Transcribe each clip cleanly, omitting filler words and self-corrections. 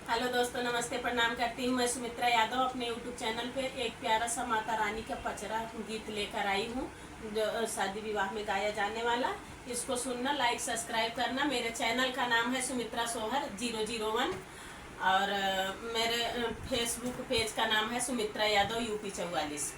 Hello दोस्तों, नमस्ते, प्रणाम करती हूँ। मैं सुमित्रा यादव अपने यूट्यूब चैनल पे एक प्यारा सा माता रानी का पचरा गीत लेकर आई हूँ, जो शादी विवाह में गाया जाने वाला। इसको सुनना, लाइक सब्सक्राइब करना। मेरे चैनल का नाम है सुमित्रा सोहर 001 और मेरे फेसबुक पेज का नाम है सुमित्रा यादव यूपी 44।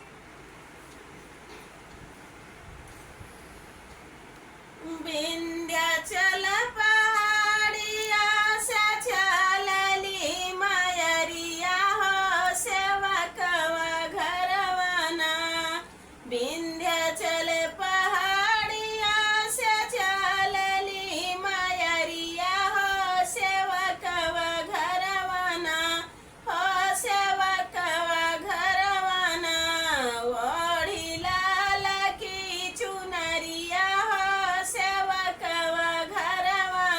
विंध्याचल पहाड़िया से चलली मयरिया हो सेवकवा घरवाना। विंध्याचल पहाड़िया से चलली मयरिया हो सेवकवा घरवाना। हो सेवकवा घरवाना ओढ़ी लाल की चुनरिया हो सेवकवा घरवाना।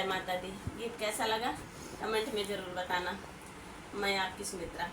जय माता दी। गीत कैसा लगा कमेंट में ज़रूर बताना। मैं आपकी सुमित्रा।